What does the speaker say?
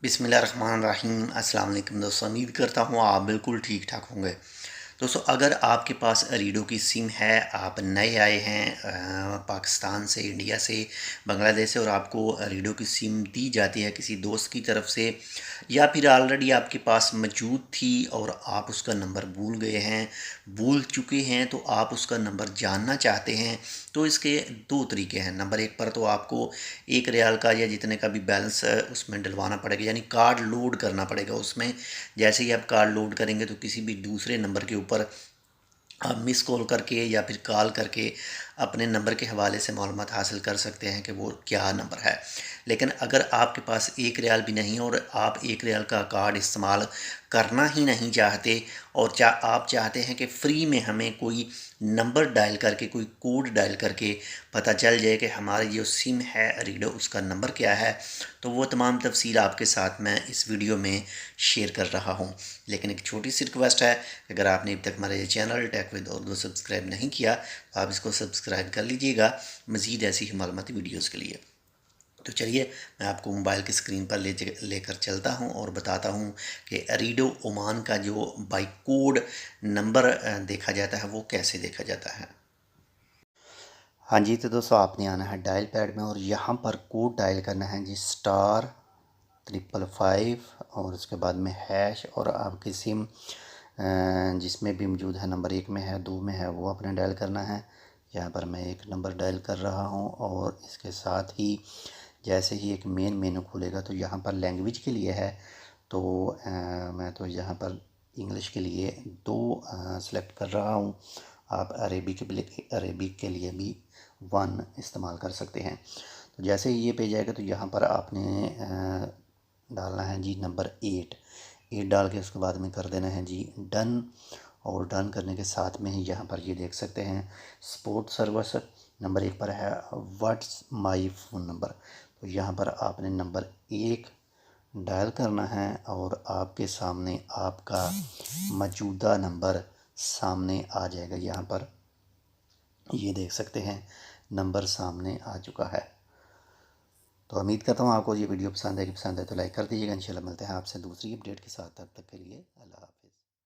बिस्मिल्लाहिर्रहमानिर्रहीम। अस्सलाम वालेकुम दोस्तों, उम्मीद करता हूँ आप बिल्कुल ठीक ठाक होंगे। दोस्तों, अगर आपके पास रीडो की सिम है, आप नए आए हैं पाकिस्तान से, इंडिया से, बांग्लादेश से, और आपको रीडो की सिम दी जाती है किसी दोस्त की तरफ से, या फिर ऑलरेडी आपके पास मौजूद थी और आप उसका नंबर भूल गए हैं, भूल चुके हैं, तो आप उसका नंबर जानना चाहते हैं, तो इसके दो तरीके हैं। नंबर एक पर तो आपको 1 रियाल का या जितने का भी बैलेंस उसमें डलवाना पड़ेगा, यानी कार्ड लोड करना पड़ेगा उसमें। जैसे ही आप कार्ड लोड करेंगे तो किसी भी दूसरे नंबर के ऊपर आप मिस कॉल करके या फिर कॉल करके अपने नंबर के हवाले से मालूमात हासिल कर सकते हैं कि वो क्या नंबर है। लेकिन अगर आपके पास 1 रियाल भी नहीं और आप 1 रियाल का कार्ड इस्तेमाल करना ही नहीं चाहते, और आप चाहते हैं कि फ्री में हमें कोई नंबर डायल करके, कोई कोड डायल करके पता चल जाए कि हमारी जो सिम है रीडो, उसका नंबर क्या है, तो वो तमाम तफसील आपके साथ मैं इस वीडियो में शेयर कर रहा हूँ। लेकिन एक छोटी सी रिक्वेस्ट है, अगर आपने अभी तक हमारे ये channel tech with Urdu subscribe नहीं किया तो आप इसको सब्सक्राइब कर लीजिएगा मज़ीद ऐसी ही मालूमाती वीडियोज़ के लिए। तो चलिए, मैं आपको मोबाइल की स्क्रीन पर लेकर चलता हूं और बताता हूं कि रीडो ओमान का जो बाई कोड नंबर देखा जाता है वो कैसे देखा जाता है। हाँ जी, तो दोस्तों आपने आना है डायल पैड में और यहाँ पर कोड डायल करना है जी, *555 और उसके बाद में हैश, और आपकी सिम जिसमें भी मौजूद है, नंबर 1 में है, 2 में है, वो अपने डायल करना है। यहाँ पर मैं एक नंबर डायल कर रहा हूँ और इसके साथ ही जैसे ही एक मेन मेनू खुलेगा तो यहाँ पर लैंग्वेज के लिए है, तो मैं तो यहाँ पर इंग्लिश के लिए 2 सेलेक्ट कर रहा हूँ। आप अरेबिक के लिए भी 1 इस्तेमाल कर सकते हैं। तो जैसे ही ये पेज आएगा तो यहाँ पर आपने डालना है जी नंबर 8 डाल के उसके बाद में कर देना है जी डन। और डन करने के साथ में ही यहाँ पर ये देख सकते हैं सपोर्ट सर्विस नंबर 1 पर है व्हाट्स माई फ़ोन नंबर। तो यहाँ पर आपने नंबर 1 डायल करना है और आपके सामने आपका मौजूदा नंबर सामने आ जाएगा। यहाँ पर ये देख सकते हैं नंबर सामने आ चुका है। तो उम्मीद करता हूँ आपको ये वीडियो पसंद है। कि पसंद है तो लाइक कर दीजिएगा। इंशाल्लाह मिलते हैं आपसे दूसरी अपडेट के साथ, तब तक के लिए अल्लाह हाफ़िज़।